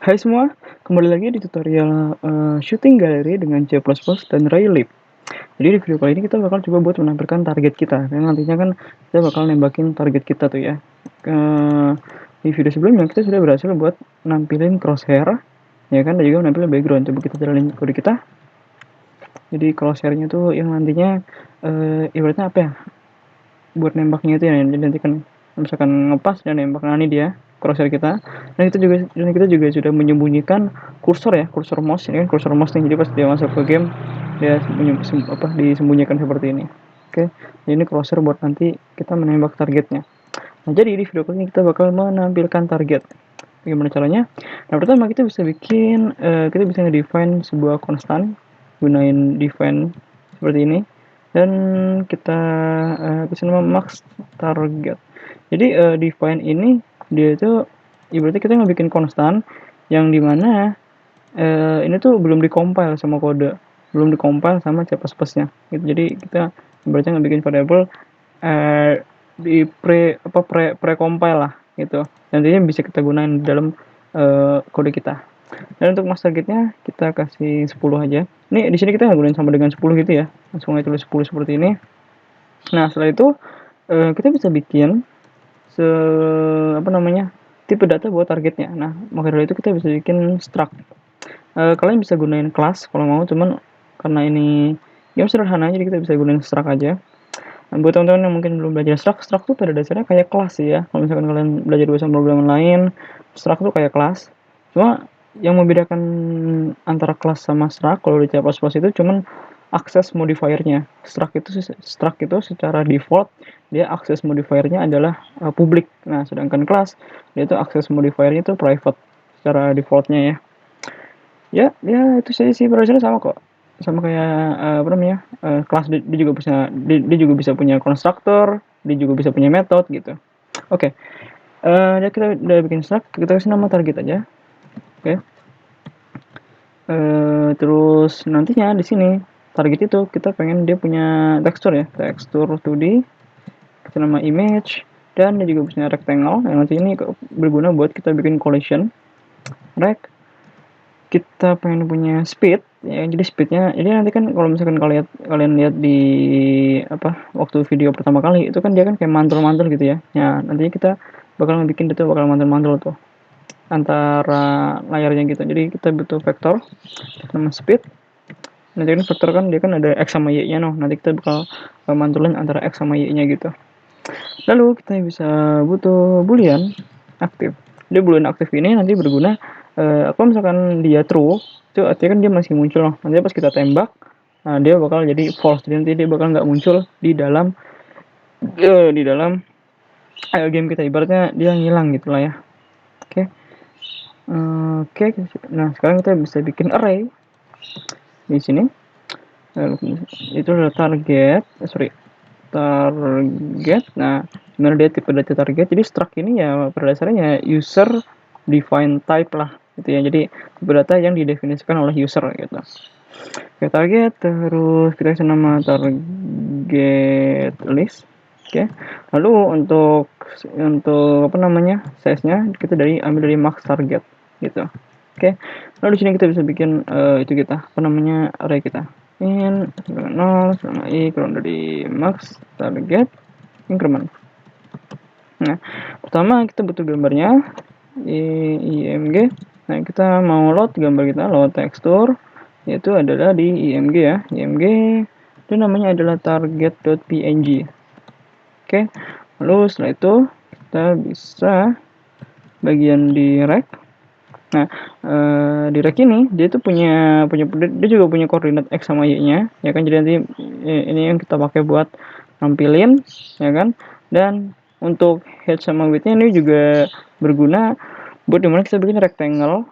Hai semua, kembali lagi di tutorial shooting gallery dengan C++ dan Raylib. Jadi di video kali ini kita bakal coba buat menampilkan target kita. Dan nantinya kan kita bakal nembakin target kita tuh ya. Di video sebelumnya kita sudah berhasil buat nampilin crosshair, ya kan, dan juga nampilin background. Coba kita jalanin kode kita. Jadi crosshairnya tuh yang nantinya ibaratnya apa ya? Buat nembaknya itu ya, jadi nanti kan misalkan ngepas dan nembak, nah ini dia crosshair kita. Dan kita juga sudah menyembunyikan kursor ya, kursor mouse ini kan, kursor mouse nih, jadi pas dia masuk ke game dia disembunyikan seperti ini. Oke, jadi ini crosshair buat nanti kita menembak targetnya. Nah, jadi di video kali ini kita bakal menampilkan target. Bagaimana caranya? Nah, pertama kita bisa nge-define sebuah konstan gunain define seperti ini, dan kita kasih nama max target. Jadi define ini dia itu ibaratnya kita ngebikin konstan yang dimana ini tuh belum dikompil sama kode, belum dikompil sama C++ nya gitu. Jadi kita ibaratnya ngebikin variabel di pre compile lah gitu, nantinya bisa kita gunain dalam kode kita. Dan untuk max targetnya kita kasih 10 aja. Ini di sini kita nggak gunain sama dengan 10 gitu ya, langsung aja tulis 10 seperti ini. Nah, setelah itu kita bisa bikin tipe data buat targetnya. Nah, maka dari itu kita bisa bikin struct. Kalian bisa gunain kelas kalau mau, cuman karena ini game sederhana jadi kita bisa gunain struct aja. Nah, buat teman-teman yang mungkin belum belajar struct tuh pada dasarnya kayak kelas sih ya. Kalau misalkan kalian belajar bahasa pemrograman lain, struct tuh kayak kelas. Cuma yang membedakan antara kelas sama struct kalau di C++ itu cuman akses modifiernya. Struct itu secara default dia akses modifiernya adalah publik. Nah, sedangkan kelas dia itu akses modifiernya itu private secara defaultnya ya. Ya itu sih pada dasarnya sama kok. Sama kayak kelas dia juga bisa punya konstruktor, dia juga bisa punya metode gitu. Oke. Kita udah bikin struct, kita kasih nama target aja. Oke. Terus nantinya di sini target itu kita pengen dia punya tekstur ya, tekstur 2D, kita nama image, dan dia juga punya rectangle yang nanti ini berguna buat kita bikin collision. Kita pengen punya speed ya, jadi speednya, jadi nanti kan kalau misalkan kalian lihat di waktu video pertama kali itu kan dia kan kayak mantul-mantul gitu ya. Ya nantinya kita bakal bikin itu bakal mantul-mantul tuh antara layarnya gitu. Jadi kita butuh vektor nama speed. Nanti kan vektor kan dia kan ada x sama y nya, nanti kita bakal mantulin antara x sama y nya gitu. Lalu kita bisa butuh boolean aktif. Dia boolean aktif ini nanti berguna kalau misalkan dia true, itu artinya kan dia masih muncul. Nanti pas kita tembak, nah dia bakal jadi false. Jadi nanti dia bakal nggak muncul di dalam game kita. Ibaratnya dia ngilang gitu lah ya. Oke. Nah sekarang kita bisa bikin array di sini. Itu adalah target. Nah, sebenarnya dia tipe data target. Jadi struct ini ya pada dasarnya user define type lah gitu ya. Jadi tipe data yang didefinisikan oleh user gitu. Oke, target, terus kita kasih nama target list. Oke. Lalu untuk size-nya kita ambil dari max target gitu. Oke. Lalu di sini kita bisa bikin array kita. In 0 sama i kurang dari max target increment. Nah, pertama kita butuh gambarnya img. Nah, kita mau load gambar kita, load tekstur, yaitu adalah di img ya, img, itu namanya adalah target.png. Oke, lalu setelah itu kita bisa bagian di rect. Nah, di rect ini dia juga punya koordinat x sama y nya ya kan. Jadi nanti ini yang kita pakai buat nampilin ya kan. Dan untuk height sama width-nya ini juga berguna buat dimana kita bikin rectangle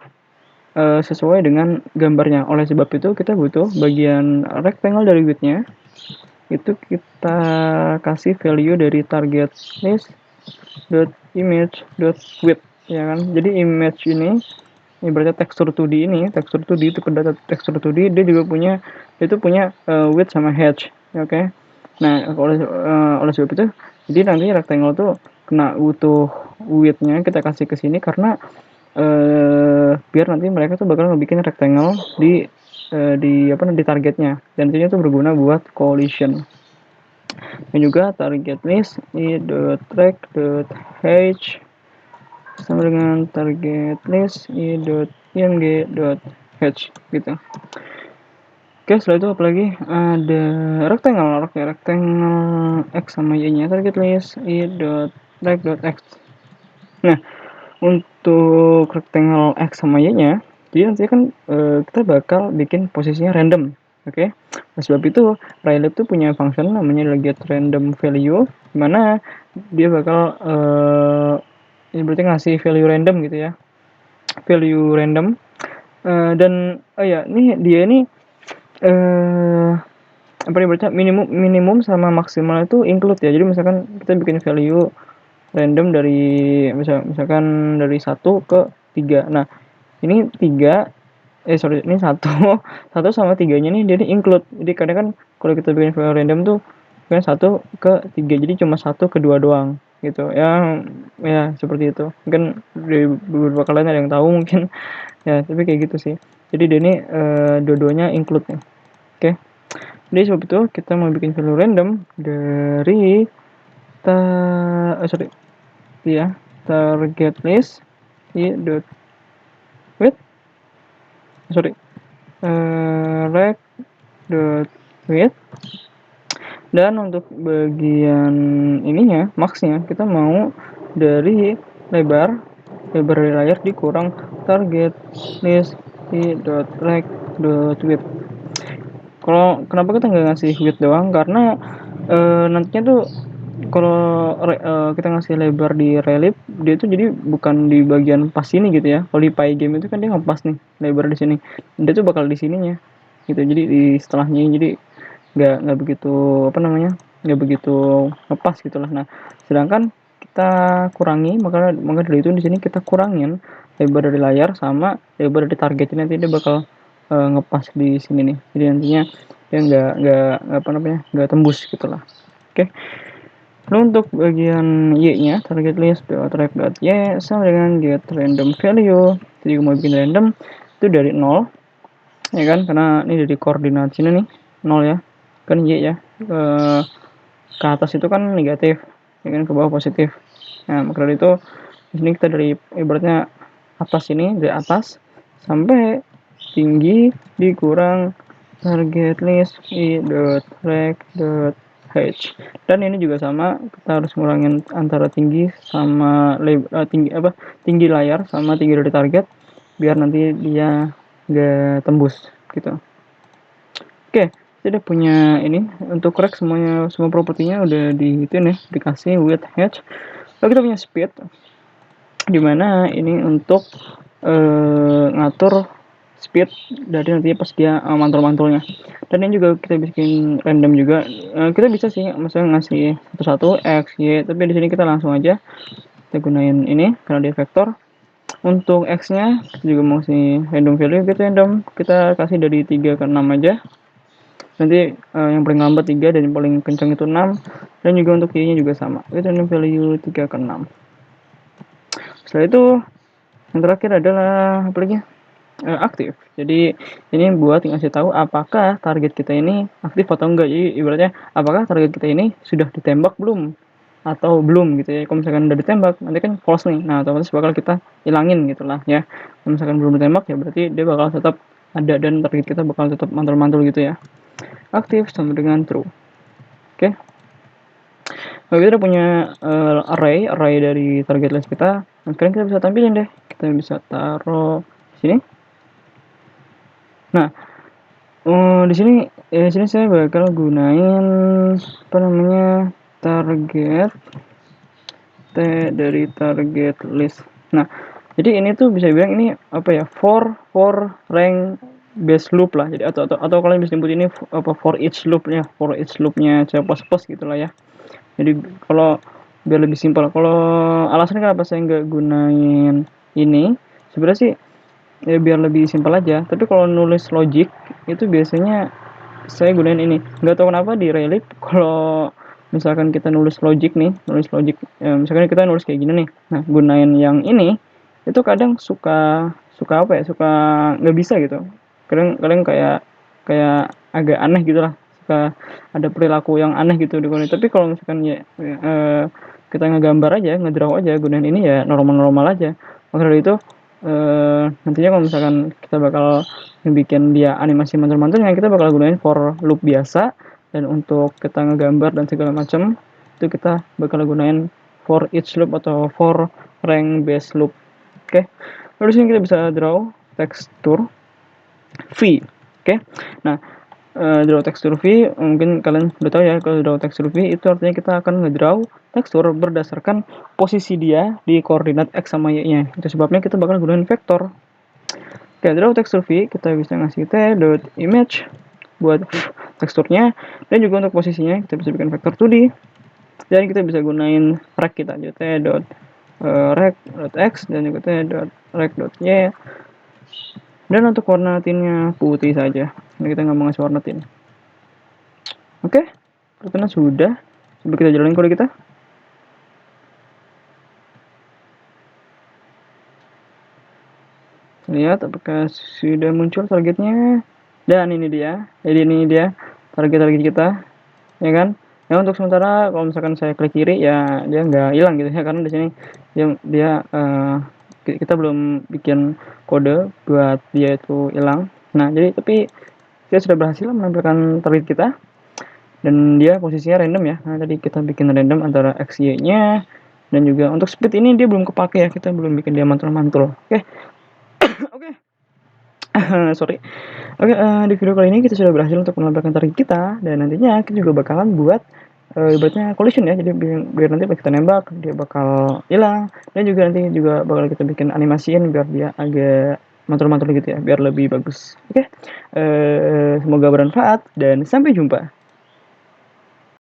sesuai dengan gambarnya. Oleh sebab itu kita butuh bagian rectangle dari width-nya itu kita kasih value dari target list.image.width ya kan. Jadi image ini berarti tekstur 2D itu data tekstur 2D dia juga punya width sama height. Oke. Nah, oleh sebab itu jadi nanti rectangle tuh kena butuh width-nya kita kasih ke sini karena biar nanti mereka tuh bakal ngebikin rectangle di targetnya, dan itu berguna buat collision. Dan juga target list i.track.h sama dengan target list i.img.h gitu. Oke, setelah itu apalagi ada rectangle x sama y nya, target list i.track.x. Nah, untuk rectangle x sama y nya, jadi nanti kan kita bakal bikin posisinya random. Oke, nah, sebab itu Rayleigh tuh punya function namanya get random value, dimana dia bakal ini berarti ngasih value random gitu ya, value random. Dan dia ini apa nih, berarti minimum sama maksimal itu include ya. Jadi misalkan kita bikin value random dari misalkan dari 1 ke 3. Nah, ini 3 ini 1 1 sama 3-nya nih dia include. Jadi kadang kan kalau kita bikin value random tuh kan 1 ke 3, jadi cuma 1 ke 2 doang gitu. Ya seperti itu. Mungkin di beberapa kalian ada yang tahu mungkin ya, tapi kayak gitu sih. Jadi dia ini dua-duanya include nih. Oke. Jadi sebab itu kita mau bikin value random dari target list rect.width. Dan untuk bagian ininya, max-nya, kita mau dari lebar dari layar dikurang target list i.rect.width. Kalau kenapa kita nggak ngasih width doang? Karena nantinya tuh kalau kita ngasih lebar di relief, dia tuh jadi bukan di bagian pas sini gitu ya. Kalau di Pygame itu kan dia ngepas nih lebar di sini, dia tuh bakal di sininya gitu. Jadi di setelahnya, jadi nggak begitu nggak begitu ngepas gitulah. Nah, sedangkan kita kurangi, maka dari itu di sini kita kurangin lebar dari layar sama lebar dari target. Nanti dia bakal ngepas di sini nih. Jadi nantinya dia nggak tembus gitulah. Oke. Lalu untuk bagian y-nya, target list track.y sama dengan get random value. Jadi mau bikin random itu dari 0, ya kan? Karena ini dari koordinat sini nih 0 ya, kan y ya. Ke atas itu kan negatif, ya kan, ke bawah positif. Nah, maka dari itu di sini kita dari ibaratnya atas ini, dari atas sampai tinggi dikurang target list i.track.h. Dan ini juga sama, kita harus ngurangin antara tinggi sama tinggi layar sama tinggi dari target biar nanti dia nggak tembus gitu. Oke, kita udah punya ini untuk rect semua propertinya udah dikasih width, height. Lalu kita punya speed, dimana ini untuk ngatur speed dari nantinya pas dia mantul-mantulnya. Dan ini juga kita bikin random juga. Kita bisa sih misalnya ngasih satu x, y, tapi di sini kita langsung aja kita gunain ini karena dia vektor. Untuk x-nya kita juga mau kasih random value, kita kasih dari 3 ke 6 aja. Nanti yang paling lambat 3 dan yang paling kencang itu 6. Dan juga untuk y-nya juga sama, kita random value 3 ke 6. Setelah itu yang terakhir adalah aktif. Jadi ini buat ngasih tahu apakah target kita ini aktif atau enggak. Jadi ibaratnya apakah target kita ini sudah ditembak belum atau belum gitu ya. Kalau misalkan udah ditembak, nanti kan false nih. Nah, otomatis bakal kita hilangin gitulah ya. Kalau misalkan belum ditembak, ya berarti dia bakal tetap ada dan target kita bakal tetap mantul-mantul gitu ya. Aktif sama dengan true. Oke. Nah, kita udah punya array dari target list kita. Nah, sekarang kita bisa tampilin deh. Kita bisa taruh sini. Nah, di sini saya bakal gunain target t dari target list. Nah, jadi ini tuh bisa bilang ini for rank base loop lah. Jadi atau kalian bisa sebut ini for each loopnya C++ gitulah ya. Jadi kalau biar lebih simpel, kalau alasannya kenapa saya nggak gunain ini, sebenarnya sih ya biar lebih simpel aja. Tapi kalau nulis logic itu biasanya saya gunain ini. Nggak tahu kenapa di Relic kalau misalkan kita nulis logic misalkan kita nulis kayak gini nih. Nah, gunain yang ini itu kadang suka suka apa ya, suka nggak bisa gitu. Kadang kayak kayak agak aneh gitu lah, suka ada perilaku yang aneh gitu di Korea. Tapi kalau misalkan ya, kita ngegambar aja, ngedraw aja gunain ini ya normal-normal aja. Maka dari itu nantinya kalau misalkan kita bakal bikin dia animasi mantul-mantul, yang kita bakal gunain for loop biasa, dan untuk kita ngegambar dan segala macam itu kita bakal gunain for each loop atau for rank base loop. Oke. Lalu sini kita bisa draw tekstur V. Oke. Nah, draw tekstur V, mungkin kalian udah tahu ya, kalau draw tekstur V itu artinya kita akan ngedraw tekstur berdasarkan posisi dia di koordinat X sama Y-nya. Itu sebabnya kita bakal gunain vektor. Oke, draw tekstur V, kita bisa ngasih t.image buat teksturnya, dan juga untuk posisinya kita bisa bikin vektor 2D. Dan kita bisa gunain rect kita aja, rect.x dan juga t.rect.y. Dan untuk warna tinnya putih saja. Ini kita nggak mau ngasih warna tin. Oke, pertama sudah. Coba kita jalanin kode kita. Lihat apakah sudah muncul targetnya. Dan ini dia. Jadi ini dia target-target kita, ya kan? Ya untuk sementara kalau misalkan saya klik kiri ya dia nggak hilang gitu ya, karena di sini dia kita belum bikin kode buat dia itu hilang. Nah, jadi tapi kita sudah berhasil menampilkan target kita, dan dia posisinya random ya. Nah, tadi kita bikin random antara x y nya, dan juga untuk speed ini dia belum kepake ya, kita belum bikin dia mantul-mantul. Oke. Oke. Sorry. Oke, di video kali ini kita sudah berhasil untuk menampilkan target kita, dan nantinya kita juga bakalan buat ibaratnya collision ya. Jadi biar nanti pas kita nembak dia bakal hilang, dan juga nanti juga bakal kita bikin animasiin biar dia agak mantul-mantul gitu ya, biar lebih bagus. Oke. Semoga bermanfaat dan sampai jumpa.